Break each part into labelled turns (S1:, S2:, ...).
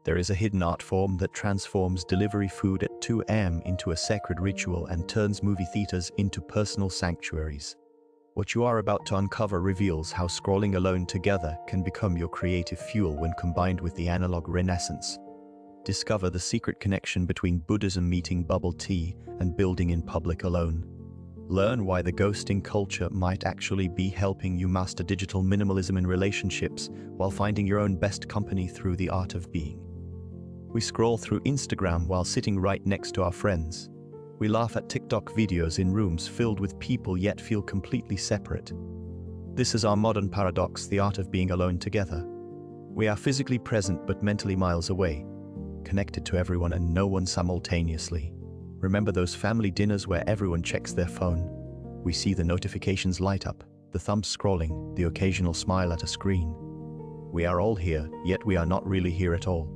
S1: There is a hidden art form that transforms delivery food at 2 a.m. into a sacred ritual and turns movie theaters into personal sanctuaries. What you are about to uncover reveals how scrolling alone together can become your creative fuel when combined with the analog renaissance. Discover the secret connection between Buddhism meeting bubble tea and building in public alone. Learn why the ghosting culture might actually be helping you master digital minimalism in relationships while finding your own best company through the art of being. We scroll through Instagram while sitting right next to our friends. We laugh at TikTok videos in rooms filled with people yet feel completely separate. This is our modern paradox, the art of being alone together. We are physically present but mentally miles away, connected to everyone and no one simultaneously. Remember those family dinners where everyone checks their phone? We see the notifications light up, the thumbs scrolling, the occasional smile at a screen. We are all here, yet we are not really here at all.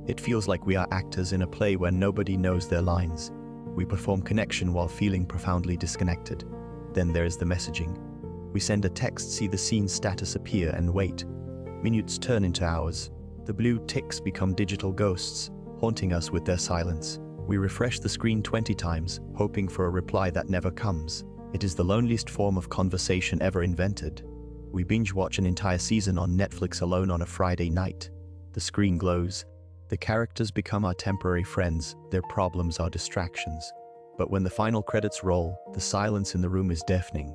S1: It feels like we are actors in a play where nobody knows their lines. We perform connection while feeling profoundly disconnected. Then there is the messaging. We send a text, see the scene status appear, and wait. Minutes turn into hours. The blue ticks become digital ghosts, haunting us with their silence. We refresh the screen 20 times, hoping for a reply that never comes. It is the loneliest form of conversation ever invented. We binge watch an entire season on Netflix alone on a Friday night. The screen glows. The characters become our temporary friends, their problems our distractions. But when the final credits roll, the silence in the room is deafening.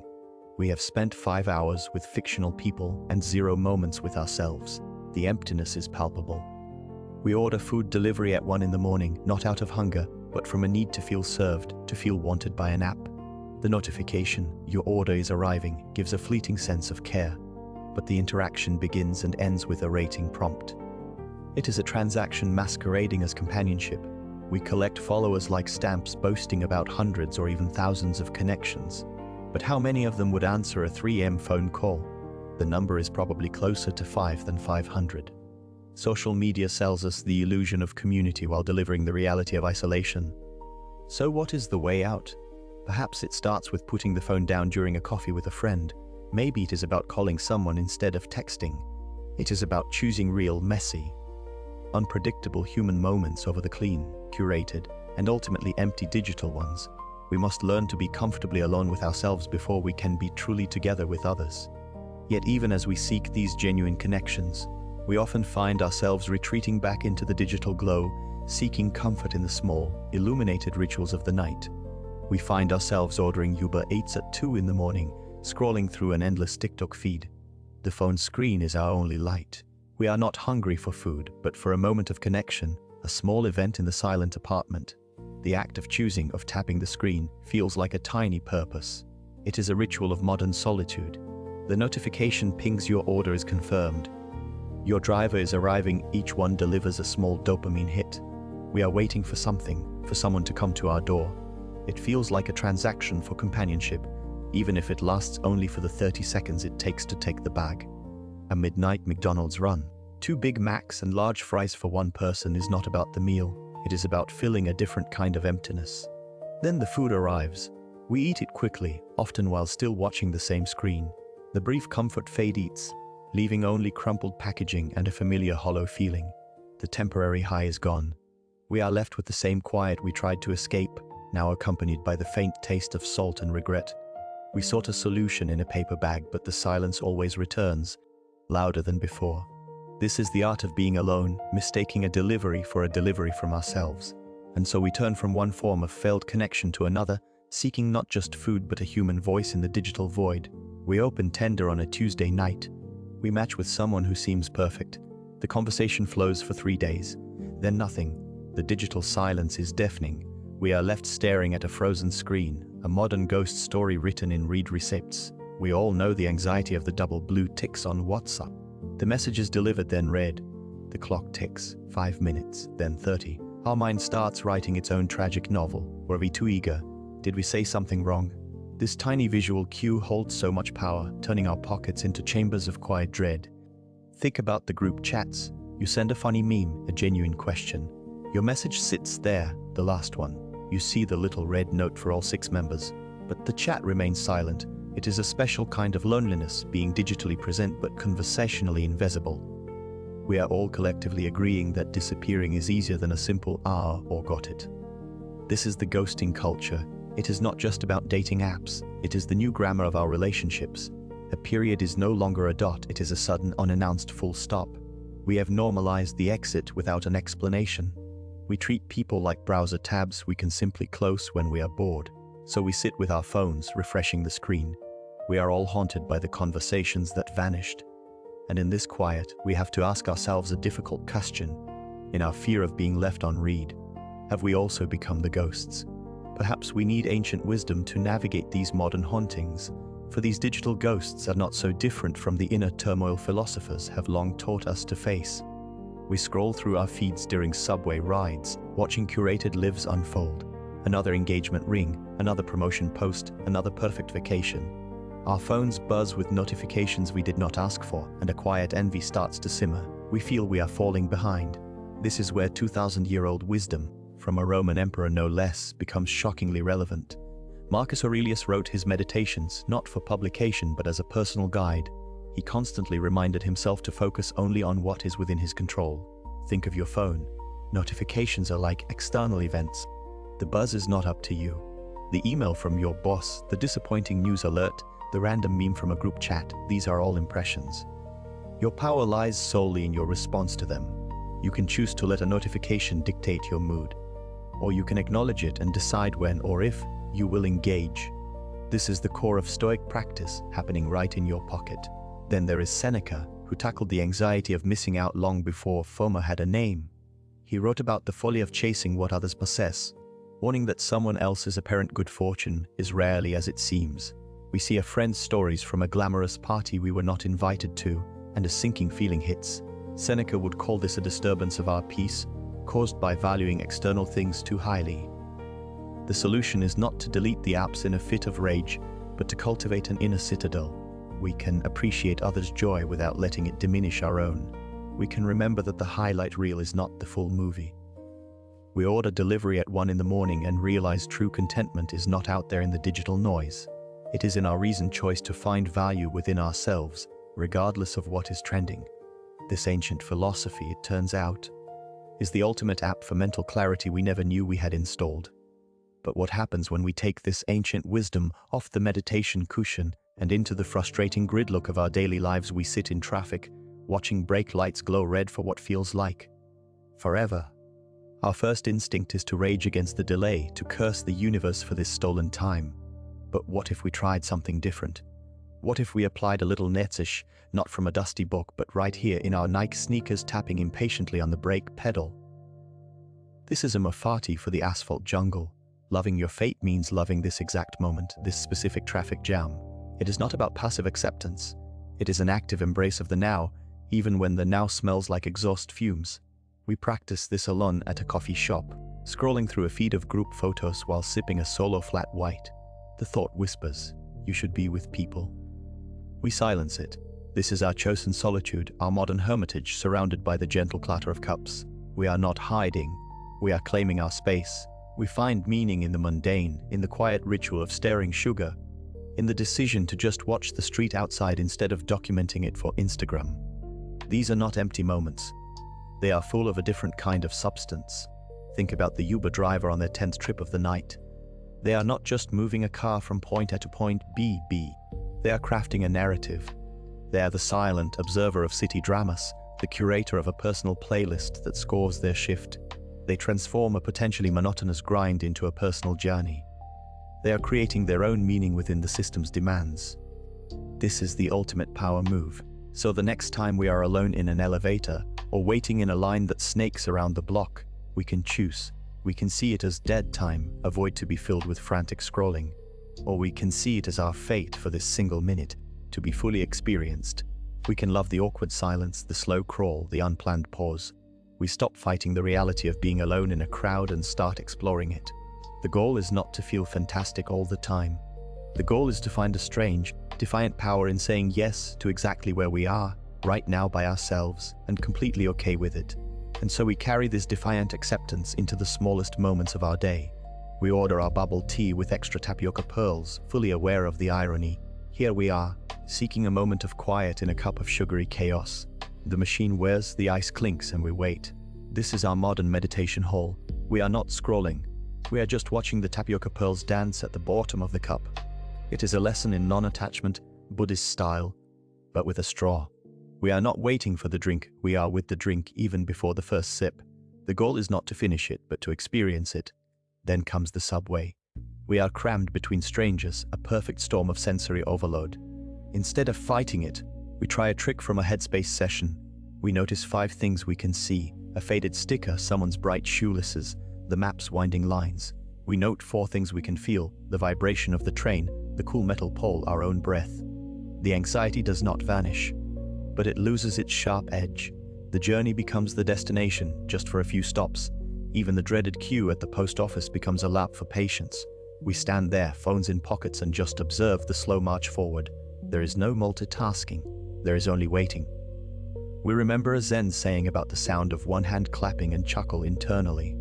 S1: We have spent 5 hours with fictional people and 0 moments with ourselves. The emptiness is palpable. We order food delivery at 1 in the morning, not out of hunger, but from a need to feel served, to feel wanted by an app. The notification, your order is arriving, gives a fleeting sense of care. But the interaction begins and ends with a rating prompt. It is a transaction masquerading as companionship. We collect followers like stamps, boasting about hundreds or even thousands of connections. But how many of them would answer a 3 a.m. phone call? The number is probably closer to 5 than 500. Social media sells us the illusion of community while delivering the reality of isolation. So what is the way out? Perhaps it starts with putting the phone down during a coffee with a friend. Maybe it is about calling someone instead of texting. It is about choosing real, messy, unpredictable human moments over the clean, curated, and ultimately empty digital ones. We must learn to be comfortably alone with ourselves before we can be truly together with others. Yet even as we seek these genuine connections, we often find ourselves retreating back into the digital glow, seeking comfort in the small, illuminated rituals of the night. We find ourselves ordering Uber Eats at 2 in the morning, scrolling through an endless TikTok feed. The phone screen is our only light. We are not hungry for food, but for a moment of connection, a small event in the silent apartment. The act of choosing, of tapping the screen, feels like a tiny purpose. It is a ritual of modern solitude. The notification pings your order is confirmed. Your driver is arriving, each one delivers a small dopamine hit. We are waiting for something, for someone to come to our door. It feels like a transaction for companionship, even if it lasts only for the 30 seconds it takes to take the bag. A midnight McDonald's run. 2 Big Macs and large fries for 1 person is not about the meal. It is about filling a different kind of emptiness. Then the food arrives. We eat it quickly, often while still watching the same screen. The brief comfort fades, leaving only crumpled packaging and a familiar hollow feeling. The temporary high is gone. We are left with the same quiet we tried to escape, now accompanied by the faint taste of salt and regret. We sought a solution in a paper bag, but the silence always returns, louder than before. This is the art of being alone, mistaking a delivery for a delivery from ourselves. And so we turn from one form of failed connection to another, seeking not just food but a human voice in the digital void. We open Tinder on a Tuesday night. We match with someone who seems perfect. The conversation flows for 3 days. Then nothing. The digital silence is deafening. We are left staring at a frozen screen, a modern ghost story written in read receipts. We all know the anxiety of the double blue ticks on WhatsApp. The message is delivered, then read. The clock ticks, 5 minutes, then 30. Our mind starts writing its own tragic novel. Were we too eager? Did we say something wrong? This tiny visual cue holds so much power, turning our pockets into chambers of quiet dread. Think about the group chats. You send a funny meme, a genuine question. Your message sits there, the last one. You see the little red note for all 6 members. But the chat remains silent. It is a special kind of loneliness, being digitally present but conversationally invisible. We are all collectively agreeing that disappearing is easier than a simple "ah" or "got it." This is the ghosting culture. It is not just about dating apps, it is the new grammar of our relationships. A period is no longer a dot, it is a sudden, unannounced full stop. We have normalized the exit without an explanation. We treat people like browser tabs we can simply close when we are bored. So we sit with our phones, refreshing the screen. We are all haunted by the conversations that vanished. And in this quiet, we have to ask ourselves a difficult question. In our fear of being left on read, have we also become the ghosts? Perhaps we need ancient wisdom to navigate these modern hauntings, for these digital ghosts are not so different from the inner turmoil philosophers have long taught us to face. We scroll through our feeds during subway rides, watching curated lives unfold. Another engagement ring, another promotion post, another perfect vacation. Our phones buzz with notifications we did not ask for, and a quiet envy starts to simmer. We feel we are falling behind. This is where 2,000-year-old wisdom, from a Roman emperor no less, becomes shockingly relevant. Marcus Aurelius wrote his Meditations not for publication but as a personal guide. He constantly reminded himself to focus only on what is within his control. Think of your phone. Notifications are like external events. The buzz is not up to you. The email from your boss, the disappointing news alert, the random meme from a group chat, these are all impressions. Your power lies solely in your response to them. You can choose to let a notification dictate your mood, or you can acknowledge it and decide when or if you will engage. This is the core of Stoic practice, happening right in your pocket. Then there is Seneca, who tackled the anxiety of missing out long before FOMO had a name. He wrote about the folly of chasing what others possess, warning that someone else's apparent good fortune is rarely as it seems. We see a friend's stories from a glamorous party we were not invited to, and a sinking feeling hits. Seneca would call this a disturbance of our peace, caused by valuing external things too highly. The solution is not to delete the apps in a fit of rage, but to cultivate an inner citadel. We can appreciate others' joy without letting it diminish our own. We can remember that the highlight reel is not the full movie. We order delivery at 1 in the morning and realize true contentment is not out there in the digital noise. It is in our reasoned choice to find value within ourselves, regardless of what is trending. This ancient philosophy, it turns out, is the ultimate app for mental clarity we never knew we had installed. But what happens when we take this ancient wisdom off the meditation cushion and into the frustrating gridlock of our daily lives? We sit in traffic, watching brake lights glow red for what feels like forever. Our first instinct is to rage against the delay, to curse the universe for this stolen time. But what if we tried something different? What if we applied a little Netzish, not from a dusty book, but right here in our Nike sneakers, tapping impatiently on the brake pedal? This is a mafati for the asphalt jungle. Loving your fate means loving this exact moment, this specific traffic jam. It is not about passive acceptance. It is an active embrace of the now, even when the now smells like exhaust fumes. We practice this alone at a coffee shop, scrolling through a feed of group photos while sipping a solo flat white. The thought whispers, you should be with people. We silence it. This is our chosen solitude, our modern hermitage surrounded by the gentle clatter of cups. We are not hiding. We are claiming our space. We find meaning in the mundane, in the quiet ritual of stirring sugar, in the decision to just watch the street outside instead of documenting it for Instagram. These are not empty moments. They are full of a different kind of substance. Think about the Uber driver on their 10th trip of the night. They are not just moving a car from point A to point B. They are crafting a narrative. They are the silent observer of city dramas, the curator of a personal playlist that scores their shift. They transform a potentially monotonous grind into a personal journey. They are creating their own meaning within the system's demands. This is the ultimate power move. So the next time we are alone in an elevator, or waiting in a line that snakes around the block, we can choose. We can see it as dead time, a void to be filled with frantic scrolling. Or we can see it as our fate for this single minute, to be fully experienced. We can love the awkward silence, the slow crawl, the unplanned pause. We stop fighting the reality of being alone in a crowd and start exploring it. The goal is not to feel fantastic all the time. The goal is to find a strange, defiant power in saying yes to exactly where we are, right now by ourselves, and completely okay with it. And so we carry this defiant acceptance into the smallest moments of our day. We order our bubble tea with extra tapioca pearls, fully aware of the irony. Here we are, seeking a moment of quiet in a cup of sugary chaos. The machine whirs, the ice clinks, and we wait. This is our modern meditation hall. We are not scrolling. We are just watching the tapioca pearls dance at the bottom of the cup. It is a lesson in non-attachment, Buddhist style, but with a straw. We are not waiting for the drink, we are with the drink even before the first sip. The goal is not to finish it, but to experience it. Then comes the subway. We are crammed between strangers, a perfect storm of sensory overload. Instead of fighting it, we try a trick from a headspace session. We notice 5 things we can see: a faded sticker, someone's bright shoelaces, the map's winding lines. We note 4 things we can feel: the vibration of the train, the cool metal pole, our own breath. The anxiety does not vanish, but it loses its sharp edge. The journey becomes the destination, just for a few stops. Even the dreaded queue at the post office becomes a lap for patience. We stand there, phones in pockets, and just observe the slow march forward. There is no multitasking. There is only waiting. We remember a Zen saying about the sound of one hand clapping and chuckle internally.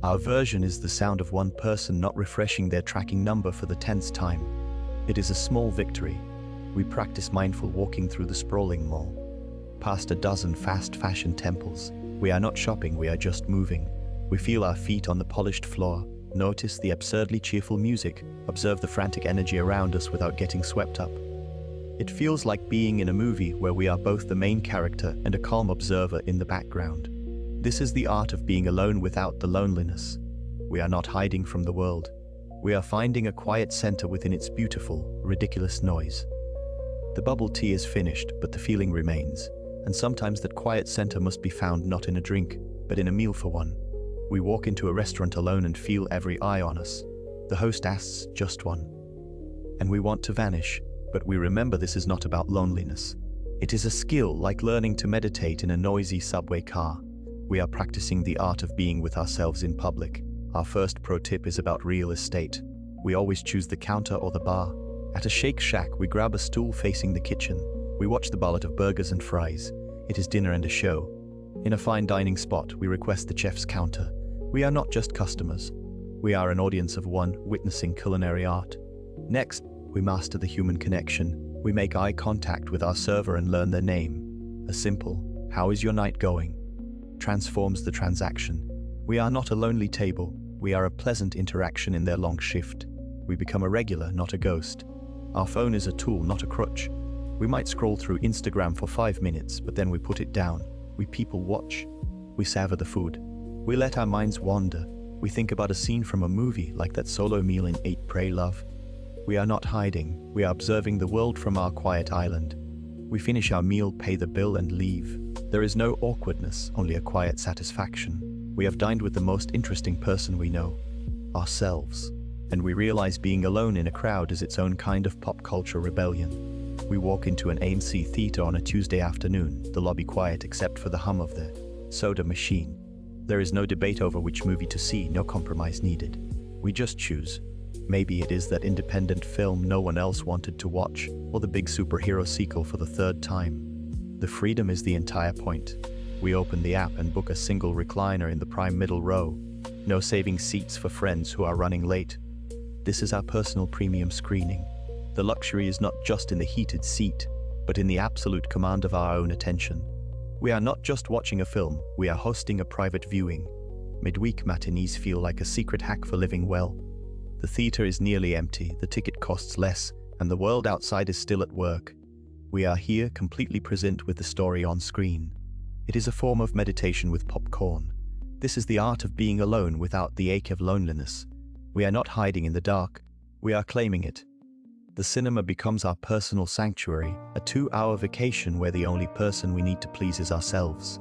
S1: Our version is the sound of one person not refreshing their tracking number for the 10th time. It is a small victory. We practice mindful walking through the sprawling mall, past a dozen fast fashion temples. We are not shopping, we are just moving. We feel our feet on the polished floor, notice the absurdly cheerful music, observe the frantic energy around us without getting swept up. It feels like being in a movie where we are both the main character and a calm observer in the background. This is the art of being alone without the loneliness. We are not hiding from the world. We are finding a quiet center within its beautiful, ridiculous noise. The bubble tea is finished, but the feeling remains. And sometimes that quiet center must be found not in a drink, but in a meal for one. We walk into a restaurant alone and feel every eye on us. The host asks, "Just one?" And we want to vanish, but we remember this is not about loneliness. It is a skill like learning to meditate in a noisy subway car. We are practicing the art of being with ourselves in public. Our first pro tip is about real estate. We always choose the counter or the bar. At a Shake Shack, we grab a stool facing the kitchen. We watch the ballot of burgers and fries. It is dinner and a show. In a fine dining spot, we request the chef's counter. We are not just customers. We are an audience of one, witnessing culinary art. Next, we master the human connection. We make eye contact with our server and learn their name. A simple, "How is your night going?" transforms the transaction. We are not a lonely table. We are a pleasant interaction in their long shift. We become a regular, not a ghost. Our phone is a tool, not a crutch. We might scroll through Instagram for 5 minutes, but then we put it down. We people watch. We savor the food. We let our minds wander. We think about a scene from a movie, like that solo meal in Eat, Pray, Love. We are not hiding. We are observing the world from our quiet island. We finish our meal, pay the bill, and leave. There is no awkwardness, only a quiet satisfaction. We have dined with the most interesting person we know, ourselves. And we realize being alone in a crowd is its own kind of pop culture rebellion. We walk into an AMC theater on a Tuesday afternoon, the lobby quiet except for the hum of the soda machine. There is no debate over which movie to see, no compromise needed. We just choose. Maybe it is that independent film no one else wanted to watch, or the big superhero sequel for the 3rd time. The freedom is the entire point. We open the app and book a single recliner in the prime middle row. No saving seats for friends who are running late. This is our personal premium screening. The luxury is not just in the heated seat, but in the absolute command of our own attention. We are not just watching a film, we are hosting a private viewing. Midweek matinees feel like a secret hack for living well. The theater is nearly empty, the ticket costs less, and the world outside is still at work. We are here completely present with the story on screen. It is a form of meditation with popcorn. This is the art of being alone without the ache of loneliness. We are not hiding in the dark, we are claiming it. The cinema becomes our personal sanctuary, a 2-hour vacation where the only person we need to please is ourselves.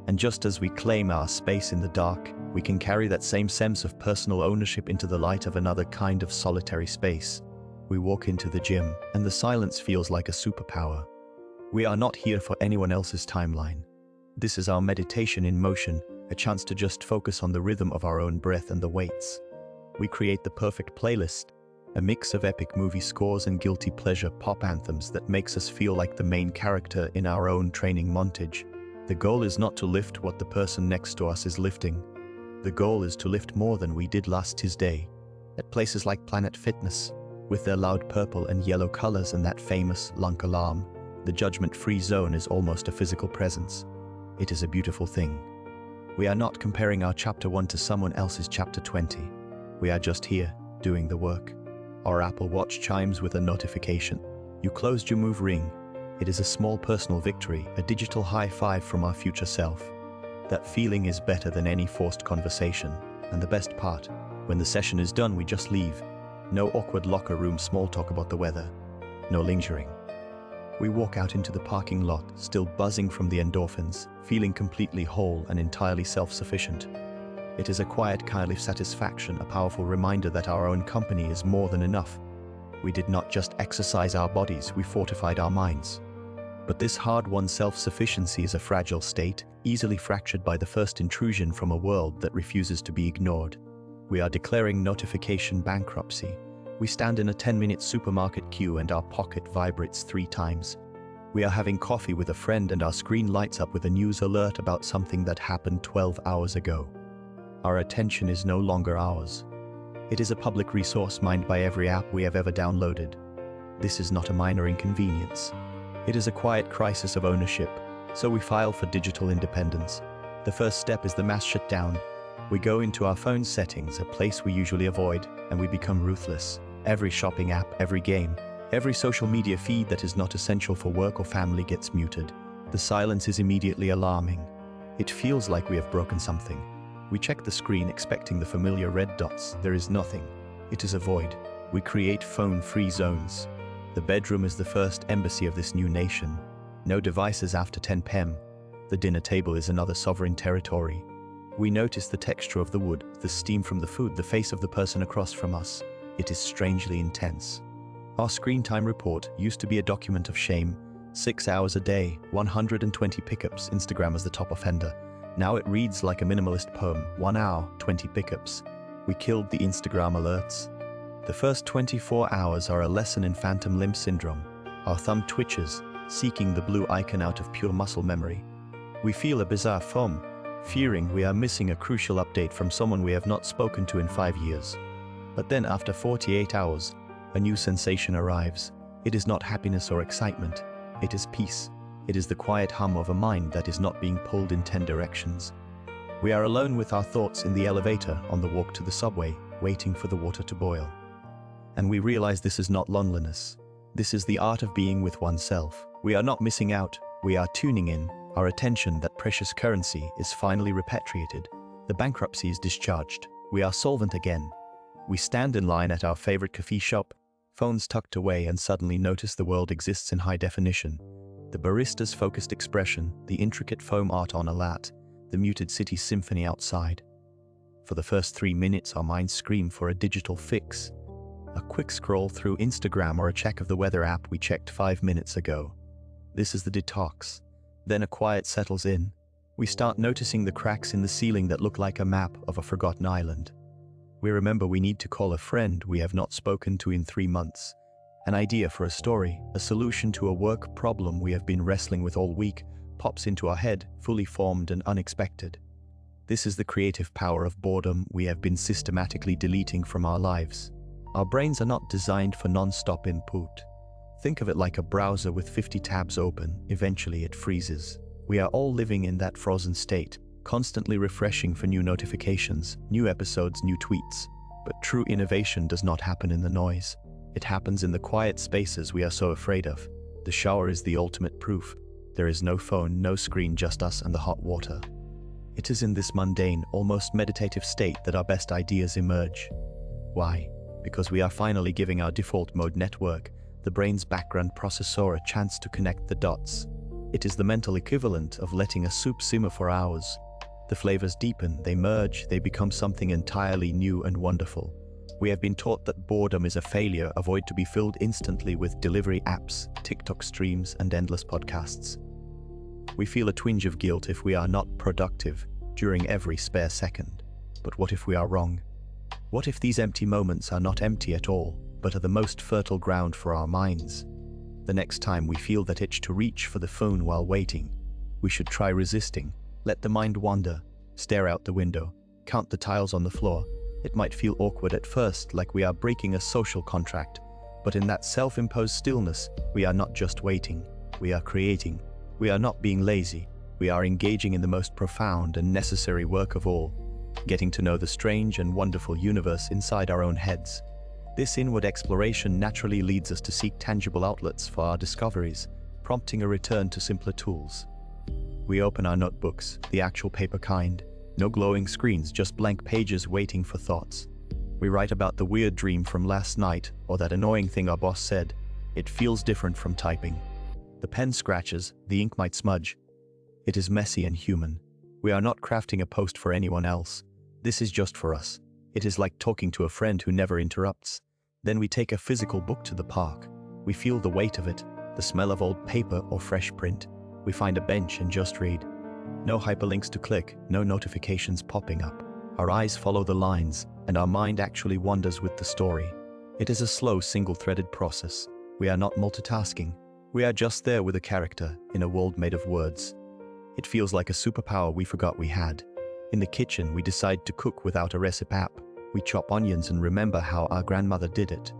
S1: And just as we claim our space in the dark, we can carry that same sense of personal ownership into the light of another kind of solitary space. We walk into the gym, and the silence feels like a superpower. We are not here for anyone else's timeline. This is our meditation in motion, a chance to just focus on the rhythm of our own breath and the weights. We create the perfect playlist, a mix of epic movie scores and guilty pleasure pop anthems that makes us feel like the main character in our own training montage. The goal is not to lift what the person next to us is lifting. The goal is to lift more than we did last Tuesday. At places like Planet Fitness, with their loud purple and yellow colors and that famous lunk alarm, The judgment-free zone is almost a physical presence. It is a beautiful thing. We are not comparing our chapter 1 to someone else's chapter 20. We are just here, doing the work. Our Apple Watch chimes with a notification. You closed your move ring. It is a small personal victory, a digital high five from our future self. That feeling is better than any forced conversation. And the best part, when the session is done, we just leave. No awkward locker room small talk about the weather. No lingering. We walk out into the parking lot, still buzzing from the endorphins, feeling completely whole and entirely self-sufficient. It is a quiet kind of satisfaction, a powerful reminder that our own company is more than enough. We did not just exercise our bodies, we fortified our minds. But this hard-won self-sufficiency is a fragile state, easily fractured by the first intrusion from a world that refuses to be ignored. We are declaring notification bankruptcy. We stand in a 10-minute supermarket queue and our pocket vibrates 3 times. We are having coffee with a friend and our screen lights up with a news alert about something that happened 12 hours ago. Our attention is no longer ours. It is a public resource mined by every app we have ever downloaded. This is not a minor inconvenience. It is a quiet crisis of ownership, so we file for digital independence. The first step is the mass shutdown. We go into our phone settings, a place we usually avoid, and we become ruthless. Every shopping app, every game, every social media feed that is not essential for work or family gets muted. The silence is immediately alarming. It feels like we have broken something. We check the screen expecting the familiar red dots. There is nothing. It is a void. We create phone-free zones. The bedroom is the first embassy of this new nation. No devices after 10 p.m. The dinner table is another sovereign territory. We notice the texture of the wood, the steam from the food, the face of the person across from us. It is strangely intense. Our screen time report used to be a document of shame. 6 hours a day, 120 pickups, Instagram as the top offender. Now it reads like a minimalist poem, 1 hour, 20 pickups. We killed the Instagram alerts. The first 24 hours are a lesson in phantom limb syndrome. Our thumb twitches, seeking the blue icon out of pure muscle memory. We feel a bizarre FOMO, fearing we are missing a crucial update from someone we have not spoken to in 5 years. But then after 48 hours, a new sensation arrives. It is not happiness or excitement. It is peace. It is the quiet hum of a mind that is not being pulled in 10 directions. We are alone with our thoughts in the elevator on the walk to the subway, waiting for the water to boil. And we realize this is not loneliness. This is the art of being with oneself. We are not missing out. We are tuning in. Our attention, that precious currency, is finally repatriated. The bankruptcy is discharged. We are solvent again. We stand in line at our favorite coffee shop, phones tucked away, and suddenly notice the world exists in high definition. The barista's focused expression, the intricate foam art on a lat, the muted city symphony outside. For the first 3 minutes, our minds scream for a digital fix. A quick scroll through Instagram or a check of the weather app we checked 5 minutes ago. This is the detox. Then a quiet settles in. We start noticing the cracks in the ceiling that look like a map of a forgotten island. We remember we need to call a friend we have not spoken to in 3 months. An idea for a story, a solution to a work problem we have been wrestling with all week, pops into our head, fully formed and unexpected. This is the creative power of boredom we have been systematically deleting from our lives. Our brains are not designed for non-stop input. Think of it like a browser with 50 tabs open. Eventually it freezes. We are all living in that frozen state, constantly refreshing for new notifications, new episodes, new tweets. But true innovation does not happen in the noise. It happens in the quiet spaces we are so afraid of. The shower is the ultimate proof. There is no phone, no screen, just us and the hot water. It is in this mundane, almost meditative state that our best ideas emerge. Why? Because we are finally giving our default mode network, the brain's background processor, a chance to connect the dots. It is the mental equivalent of letting a soup simmer for hours. The flavors deepen, they merge, they become something entirely new and wonderful. We have been taught that boredom is a failure, a void to be filled instantly with delivery apps, TikTok streams, and endless podcasts. We feel a twinge of guilt if we are not productive during every spare second. But what if we are wrong? What if these empty moments are not empty at all, but are the most fertile ground for our minds? The next time we feel that itch to reach for the phone while waiting, we should try resisting. Let the mind wander, stare out the window, count the tiles on the floor. It might feel awkward at first, like we are breaking a social contract, but in that self-imposed stillness, we are not just waiting. We are creating. We are not being lazy. We are engaging in the most profound and necessary work of all, getting to know the strange and wonderful universe inside our own heads. This inward exploration naturally leads us to seek tangible outlets for our discoveries, prompting a return to simpler tools. We open our notebooks, the actual paper kind. No glowing screens, just blank pages waiting for thoughts. We write about the weird dream from last night or that annoying thing our boss said. It feels different from typing. The pen scratches, the ink might smudge. It is messy and human. We are not crafting a post for anyone else. This is just for us. It is like talking to a friend who never interrupts. Then we take a physical book to the park. We feel the weight of it, the smell of old paper or fresh print. We find a bench and just read. No hyperlinks to click, no notifications popping up. Our eyes follow the lines, and our mind actually wanders with the story. It is a slow, single-threaded process. We are not multitasking. We are just there with a character, in a world made of words. It feels like a superpower we forgot we had. In the kitchen, we decide to cook without a recipe app. We chop onions and remember how our grandmother did it.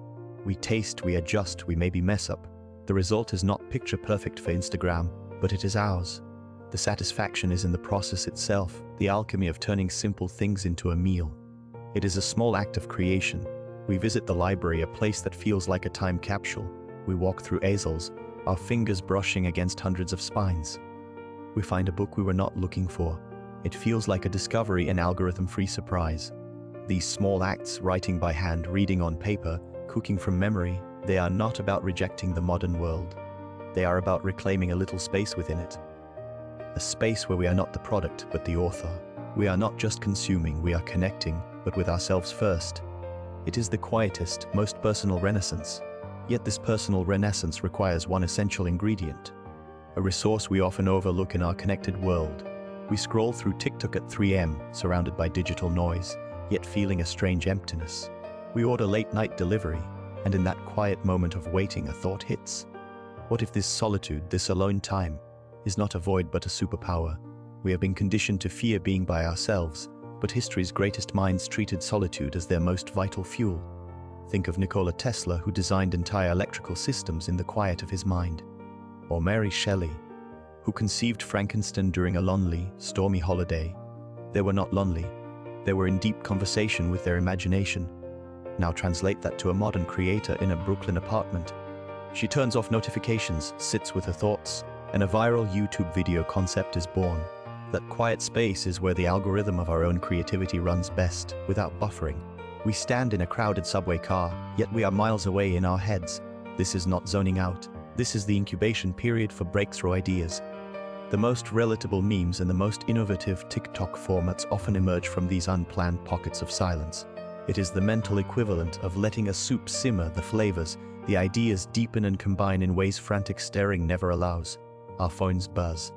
S1: We taste, we adjust, we maybe mess up. The result is not picture perfect for Instagram, but it is ours. The satisfaction is in the process itself, the alchemy of turning simple things into a meal. It is a small act of creation. We visit the library, a place that feels like a time capsule. We walk through easels, our fingers brushing against hundreds of spines. We find a book we were not looking for. It feels like a discovery, an algorithm-free surprise. These small acts, writing by hand, reading on paper, cooking from memory, they are not about rejecting the modern world. They are about reclaiming a little space within it. A space where we are not the product, but the author. We are not just consuming, we are connecting, but with ourselves first. It is the quietest, most personal renaissance. Yet this personal renaissance requires one essential ingredient, a resource we often overlook in our connected world. We scroll through TikTok at 3 a.m., surrounded by digital noise, yet feeling a strange emptiness. We order late-night delivery, and in that quiet moment of waiting, a thought hits. What if this solitude, this alone time, is not a void but a superpower? We have been conditioned to fear being by ourselves, but history's greatest minds treated solitude as their most vital fuel. Think of Nikola Tesla, who designed entire electrical systems in the quiet of his mind. Or Mary Shelley, who conceived Frankenstein during a lonely, stormy holiday. They were not lonely. They were in deep conversation with their imagination. Now translate that to a modern creator in a Brooklyn apartment. She turns off notifications, sits with her thoughts, and a viral YouTube video concept is born. That quiet space is where the algorithm of our own creativity runs best, without buffering. We stand in a crowded subway car, yet we are miles away in our heads. This is not zoning out. This is the incubation period for breakthrough ideas. The most relatable memes and the most innovative TikTok formats often emerge from these unplanned pockets of silence. It is the mental equivalent of letting a soup simmer, the flavors, the ideas deepen and combine in ways frantic staring never allows. Our phones buzz.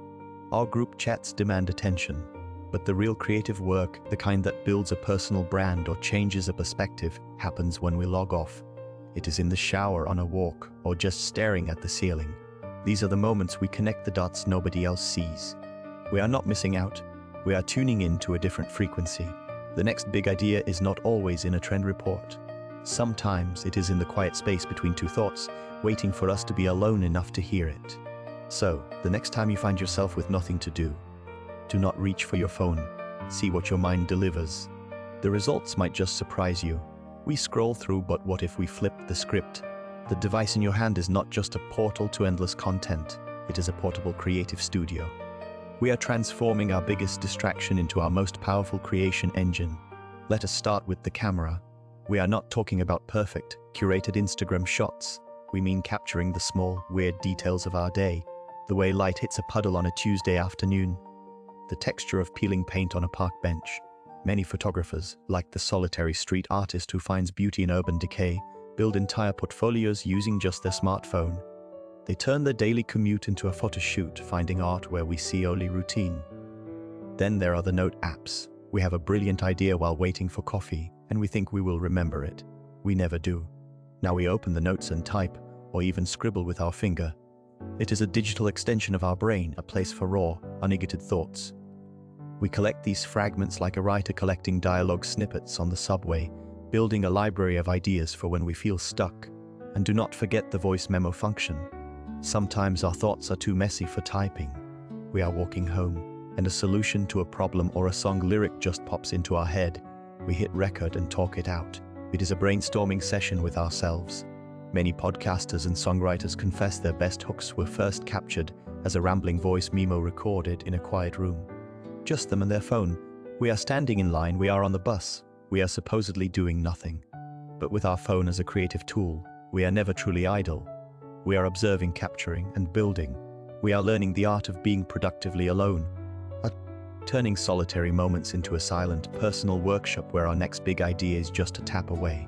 S1: Our group chats demand attention. But the real creative work, the kind that builds a personal brand or changes a perspective, happens when we log off. It is in the shower, on a walk, or just staring at the ceiling. These are the moments we connect the dots nobody else sees. We are not missing out. We are tuning in to a different frequency. The next big idea is not always in a trend report. Sometimes it is in the quiet space between two thoughts, waiting for us to be alone enough to hear it. So, the next time you find yourself with nothing to do not reach for your phone. See what your mind delivers. The results might just surprise you. We scroll through, but what if we flipped the script? The device in your hand is not just a portal to endless content. It is a portable creative studio. We are transforming our biggest distraction into our most powerful creation engine. Let us start with the camera. We are not talking about perfect, curated Instagram shots. We mean capturing the small, weird details of our day. The way light hits a puddle on a Tuesday afternoon. The texture of peeling paint on a park bench. Many photographers, like the solitary street artist who finds beauty in urban decay, build entire portfolios using just their smartphone. They turn their daily commute into a photo shoot, finding art where we see only routine. Then there are the note apps. We have a brilliant idea while waiting for coffee, and we think we will remember it. We never do. Now we open the notes and type, or even scribble with our finger. It is a digital extension of our brain, a place for raw, uneducated thoughts. We collect these fragments like a writer collecting dialogue snippets on the subway, building a library of ideas for when we feel stuck. And do not forget the voice memo function. Sometimes our thoughts are too messy for typing. We are walking home, and a solution to a problem or a song lyric just pops into our head. We hit record and talk it out. It is a brainstorming session with ourselves. Many podcasters and songwriters confess their best hooks were first captured as a rambling voice memo recorded in a quiet room. Just them and their phone. We are standing in line, we are on the bus. We are supposedly doing nothing. But with our phone as a creative tool, we are never truly idle. We are observing, capturing, and building. We are learning the art of being productively alone. Turning solitary moments into a silent, personal workshop where our next big idea is just a tap away.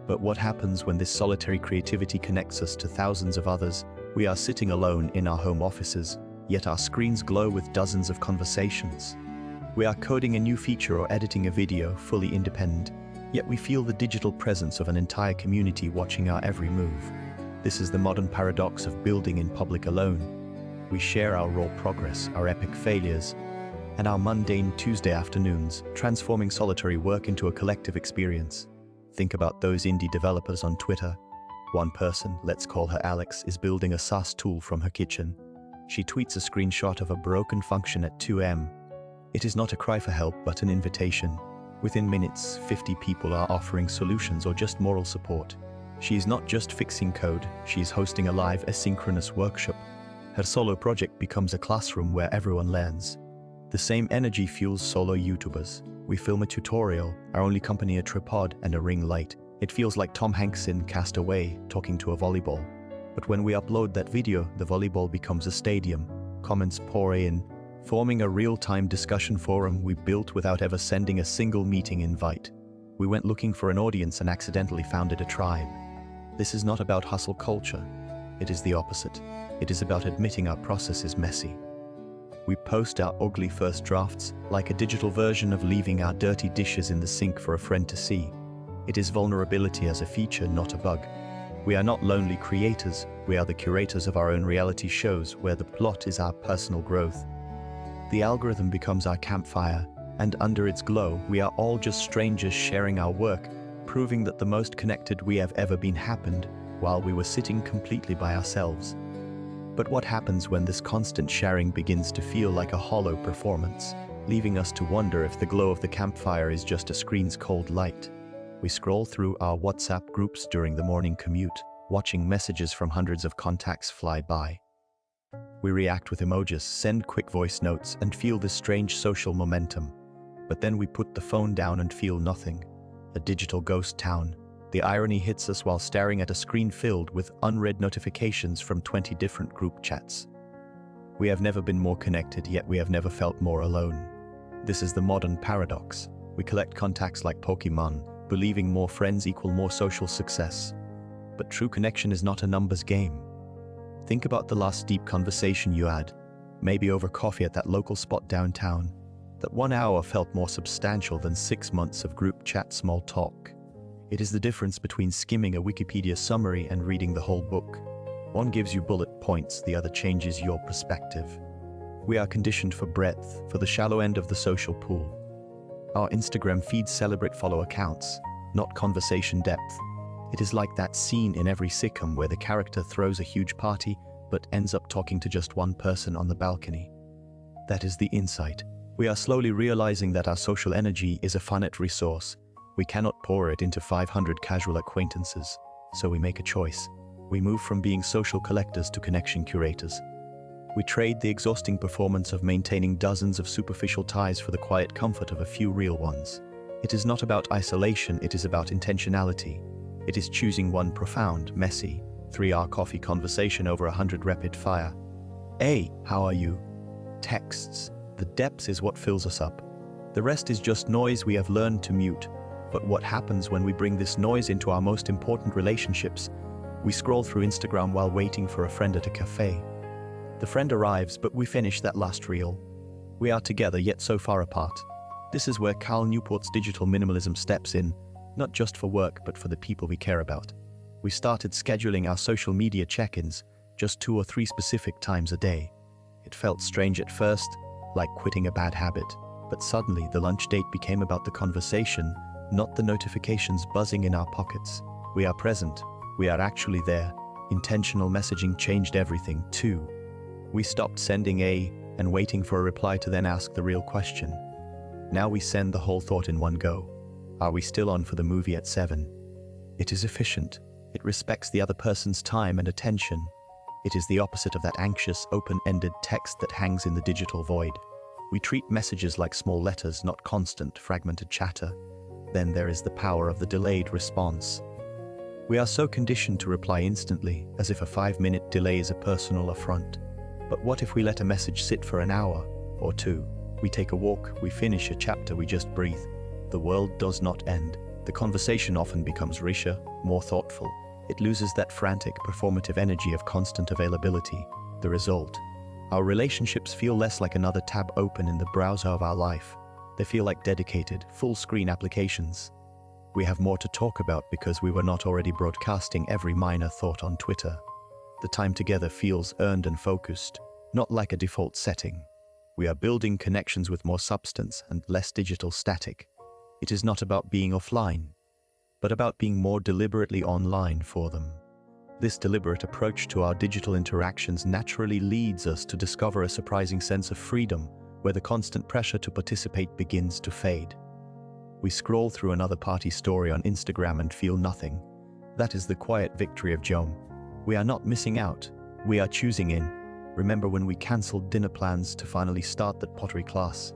S1: But what happens when this solitary creativity connects us to thousands of others? We are sitting alone in our home offices, yet our screens glow with dozens of conversations. We are coding a new feature or editing a video, fully independent, yet we feel the digital presence of an entire community watching our every move. This is the modern paradox of building in public alone. We share our raw progress, our epic failures, and our mundane Tuesday afternoons, transforming solitary work into a collective experience. Think about those indie developers on Twitter. One person, let's call her Alex, is building a SaaS tool from her kitchen. She tweets a screenshot of a broken function at 2 a.m. It is not a cry for help, but an invitation. Within minutes, 50 people are offering solutions or just moral support. She is not just fixing code, she is hosting a live asynchronous workshop. Her solo project becomes a classroom where everyone learns. The same energy fuels solo YouTubers. We film a tutorial, our only company a tripod and a ring light. It feels like Tom Hanks in Cast Away talking to a volleyball. But when we upload that video, the volleyball becomes a stadium. Comments pour in, forming a real-time discussion forum we built without ever sending a single meeting invite. We went looking for an audience and accidentally founded a tribe. This is not about hustle culture. It is the opposite. It is about admitting our process is messy. We post our ugly first drafts, like a digital version of leaving our dirty dishes in the sink for a friend to see. It is vulnerability as a feature, not a bug. We are not lonely creators, we are the curators of our own reality shows where the plot is our personal growth. The algorithm becomes our campfire, and under its glow, we are all just strangers sharing our work, proving that the most connected we have ever been happened while we were sitting completely by ourselves. But what happens when this constant sharing begins to feel like a hollow performance, leaving us to wonder if the glow of the campfire is just a screen's cold light? We scroll through our WhatsApp groups during the morning commute, watching messages from hundreds of contacts fly by. We react with emojis, send quick voice notes, and feel this strange social momentum. But then we put the phone down and feel nothing. A digital ghost town. The irony hits us while staring at a screen filled with unread notifications from 20 different group chats. We have never been more connected, yet we have never felt more alone. This is the modern paradox. We collect contacts like Pokemon, believing more friends equal more social success. But true connection is not a numbers game. Think about the last deep conversation you had, maybe over coffee at that local spot downtown. That 1 hour felt more substantial than 6 months of group chat small talk. It is the difference between skimming a Wikipedia summary and reading the whole book. One gives you bullet points, the other changes your perspective. We are conditioned for breadth, for the shallow end of the social pool. Our Instagram feeds celebrate follower counts, not conversation depth. It is like that scene in every sitcom where the character throws a huge party but ends up talking to just one person on the balcony. That is the insight. We are slowly realizing that our social energy is a finite resource. We cannot pour it into 500 casual acquaintances, so we make a choice. We move from being social collectors to connection curators. We trade the exhausting performance of maintaining dozens of superficial ties for the quiet comfort of a few real ones. It is not about isolation, it is about intentionality. It is choosing one profound, messy, 3-hour coffee conversation over 100 rapid fire. "Hey, how are you?" Texts. The depth is what fills us up. The rest is just noise we have learned to mute. But what happens when we bring this noise into our most important relationships? We scroll through Instagram while waiting for a friend at a cafe. The friend arrives, but we finish that last reel. We are together, yet so far apart. This is where Cal Newport's digital minimalism steps in, not just for work, but for the people we care about. We started scheduling our social media check-ins, just 2 or 3 specific times a day. It felt strange at first, like quitting a bad habit, but suddenly the lunch date became about the conversation, not the notifications buzzing in our pockets. We are present. We are actually there. Intentional messaging changed everything, too. We stopped sending and waiting for a reply to then ask the real question. Now we send the whole thought in one go. Are we still on for the movie at 7? It is efficient. It respects the other person's time and attention. It is the opposite of that anxious, open-ended text that hangs in the digital void. We treat messages like small letters, not constant, fragmented chatter. Then there is the power of the delayed response. We are so conditioned to reply instantly, as if a 5-minute delay is a personal affront. But what if we let a message sit for an hour or two? We take a walk, we finish a chapter, we just breathe. The world does not end. The conversation often becomes richer, more thoughtful. It loses that frantic, performative energy of constant availability. The result? Our relationships feel less like another tab open in the browser of our life. They feel like dedicated, full-screen applications. We have more to talk about because we were not already broadcasting every minor thought on Twitter. The time together feels earned and focused, not like a default setting. We are building connections with more substance and less digital static. It is not about being offline, but about being more deliberately online for them. This deliberate approach to our digital interactions naturally leads us to discover a surprising sense of freedom, where the constant pressure to participate begins to fade. We scroll through another party story on Instagram and feel nothing. That is the quiet victory of Jom. We are not missing out, we are choosing in. Remember when we cancelled dinner plans to finally start that pottery class?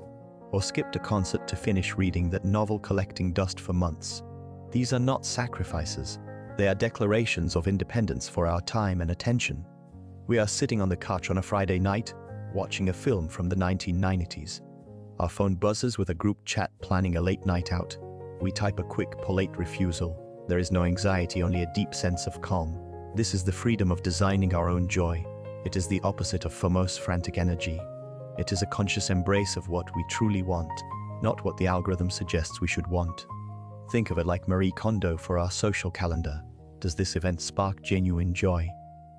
S1: Or skipped a concert to finish reading that novel collecting dust for months? These are not sacrifices. They are declarations of independence for our time and attention. We are sitting on the couch on a Friday night, watching a film from the 1990s. Our phone buzzes with a group chat planning a late night out. We type a quick, polite refusal. There is no anxiety, only a deep sense of calm. This is the freedom of designing our own joy. It is the opposite of FOMO's frantic energy. It is a conscious embrace of what we truly want, not what the algorithm suggests we should want. Think of it like Marie Kondo for our social calendar. Does this event spark genuine joy?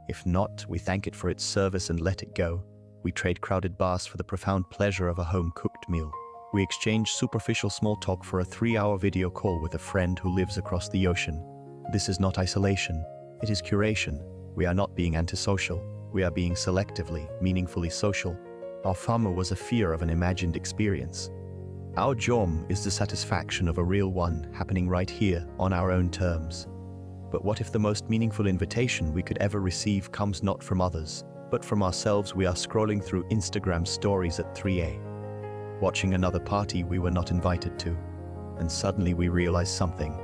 S1: If not, we thank it for its service and let it go. We trade crowded bars for the profound pleasure of a home-cooked meal. We exchange superficial small talk for a 3-hour video call with a friend who lives across the ocean. This is not isolation. It is curation. We are not being antisocial. We are being selectively, meaningfully social. Our FOMO was a fear of an imagined experience. Our Jom is the satisfaction of a real one happening right here on our own terms. But what if the most meaningful invitation we could ever receive comes not from others, but from ourselves? We are scrolling through Instagram stories at 3 a.m, watching another party we were not invited to, and suddenly we realize something.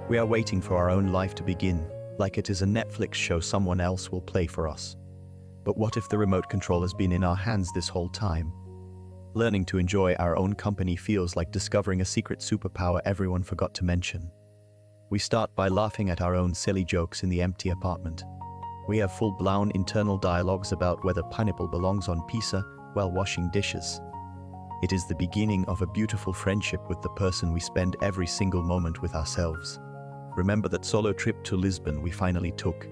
S1: We are waiting for our own life to begin, like it is a Netflix show someone else will play for us. But what if the remote control has been in our hands this whole time? Learning to enjoy our own company feels like discovering a secret superpower everyone forgot to mention. We start by laughing at our own silly jokes in the empty apartment. We have full-blown internal dialogues about whether pineapple belongs on pizza while washing dishes. It is the beginning of a beautiful friendship with the person we spend every single moment with ourselves. Remember that solo trip to Lisbon we finally took?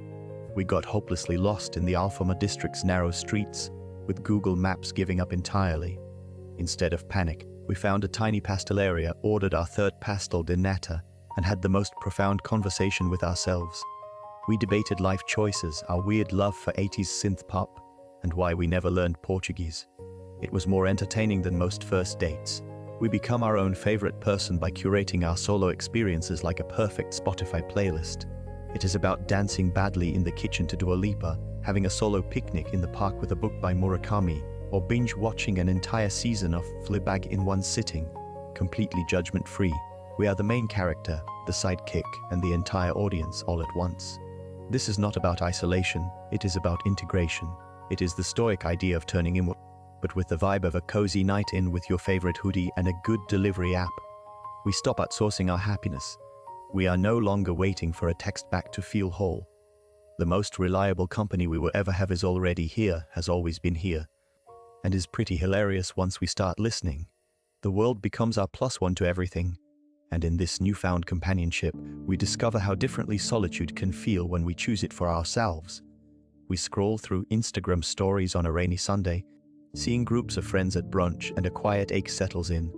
S1: We got hopelessly lost in the Alfama district's narrow streets, with Google Maps giving up entirely. Instead of panic, we found a tiny pasteleria, ordered our third pastel de nata, and had the most profound conversation with ourselves. We debated life choices, our weird love for 80s synth pop, and why we never learned Portuguese. It was more entertaining than most first dates. We become our own favorite person by curating our solo experiences like a perfect Spotify playlist. It is about dancing badly in the kitchen to Dua Lipa, having a solo picnic in the park with a book by Murakami, or binge-watching an entire season of Fleabag in one sitting, completely judgment-free. We are the main character, the sidekick, and the entire audience all at once. This is not about isolation, it is about integration. It is the stoic idea of turning inward, but with the vibe of a cozy night in with your favorite hoodie and a good delivery app. We stop outsourcing our happiness. We are no longer waiting for a text back to feel whole. The most reliable company we will ever have is already here, has always been here, and is pretty hilarious once we start listening. The world becomes our +1 to everything, and in this newfound companionship, we discover how differently solitude can feel when we choose it for ourselves. We scroll through Instagram stories on a rainy Sunday, seeing groups of friends at brunch, and a quiet ache settles in.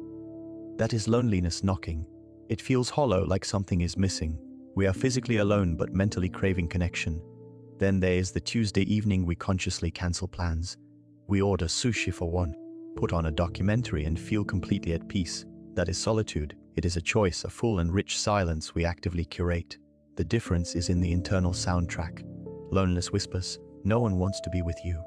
S1: That is loneliness knocking. It feels hollow, like something is missing. We are physically alone but mentally craving connection. Then there is the Tuesday evening we consciously cancel plans. We order sushi for one, put on a documentary and feel completely at peace. That is solitude. It is a choice, a full and rich silence we actively curate. The difference is in the internal soundtrack. Loneliness whispers, "No one wants to be with you."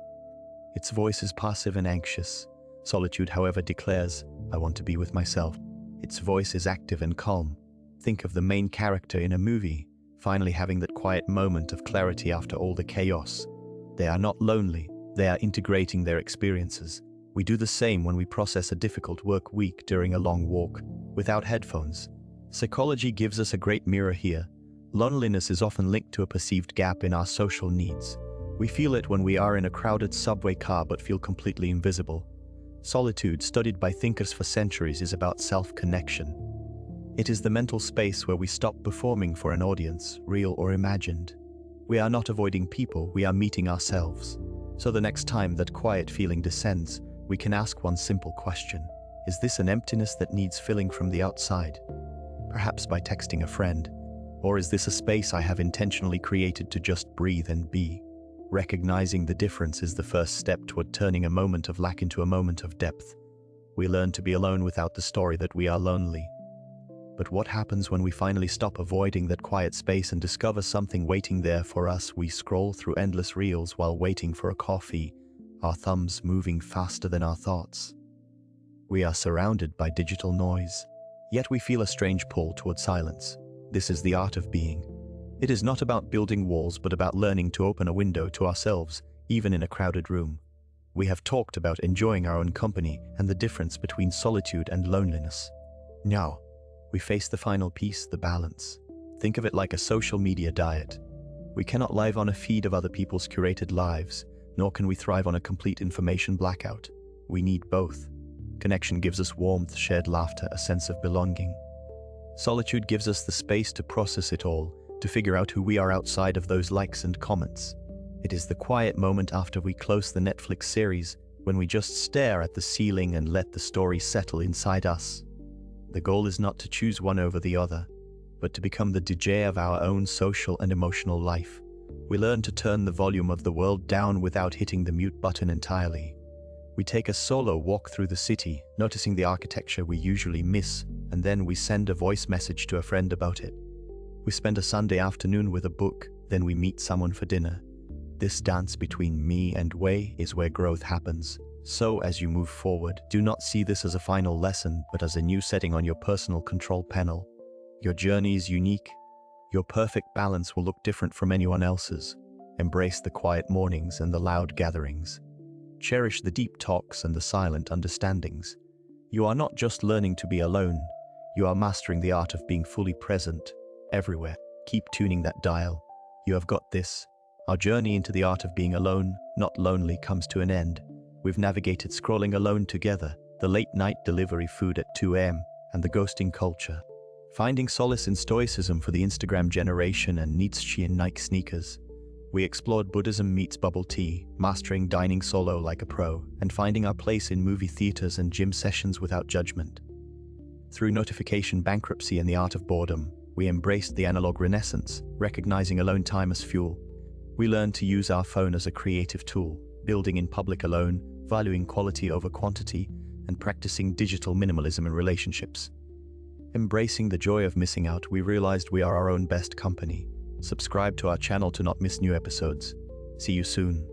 S1: Its voice is passive and anxious. Solitude, however, declares, "I want to be with myself." Its voice is active and calm. Think of the main character in a movie, finally having that quiet moment of clarity after all the chaos. They are not lonely, they are integrating their experiences. We do the same when we process a difficult work week during a long walk, without headphones. Psychology gives us a great mirror here. Loneliness is often linked to a perceived gap in our social needs. We feel it when we are in a crowded subway car but feel completely invisible. Solitude, studied by thinkers for centuries, is about self-connection. It is the mental space where we stop performing for an audience, real or imagined. We are not avoiding people, we are meeting ourselves. So the next time that quiet feeling descends, we can ask one simple question. Is this an emptiness that needs filling from the outside? Perhaps by texting a friend. Or is this a space I have intentionally created to just breathe and be? Recognizing the difference is the first step toward turning a moment of lack into a moment of depth. We learn to be alone without the story that we are lonely. But what happens when we finally stop avoiding that quiet space and discover something waiting there for us? We scroll through endless reels while waiting for a coffee, our thumbs moving faster than our thoughts. We are surrounded by digital noise, yet we feel a strange pull toward silence. This is the art of being. It is not about building walls, but about learning to open a window to ourselves, even in a crowded room. We have talked about enjoying our own company and the difference between solitude and loneliness. Now, we face the final piece, the balance. Think of it like a social media diet. We cannot live on a feed of other people's curated lives, nor can we thrive on a complete information blackout. We need both. Connection gives us warmth, shared laughter, a sense of belonging. Solitude gives us the space to process it all, to figure out who we are outside of those likes and comments. It is the quiet moment after we close the Netflix series, when we just stare at the ceiling and let the story settle inside us. The goal is not to choose one over the other, but to become the DJ of our own social and emotional life. We learn to turn the volume of the world down without hitting the mute button entirely. We take a solo walk through the city, noticing the architecture we usually miss, and then we send a voice message to a friend about it. We spend a Sunday afternoon with a book, then we meet someone for dinner. This dance between me and way is where growth happens. So as you move forward, do not see this as a final lesson, but as a new setting on your personal control panel. Your journey is unique. Your perfect balance will look different from anyone else's. Embrace the quiet mornings and the loud gatherings. Cherish the deep talks and the silent understandings. You are not just learning to be alone, you are mastering the art of being fully present, everywhere. Keep tuning that dial. You have got this. Our journey into the art of being alone, not lonely, comes to an end. We've navigated scrolling alone together, the late-night delivery food at 2 a.m., and the ghosting culture. Finding solace in stoicism for the Instagram generation and Nietzsche in Nike sneakers. We explored Buddhism meets bubble tea, mastering dining solo like a pro, and finding our place in movie theaters and gym sessions without judgment. Through notification bankruptcy and the art of boredom, we embraced the analog renaissance, recognizing alone time as fuel. We learned to use our phone as a creative tool, building in public alone, valuing quality over quantity, and practicing digital minimalism in relationships. Embracing the joy of missing out, we realized we are our own best company. Subscribe to our channel to not miss new episodes. See you soon.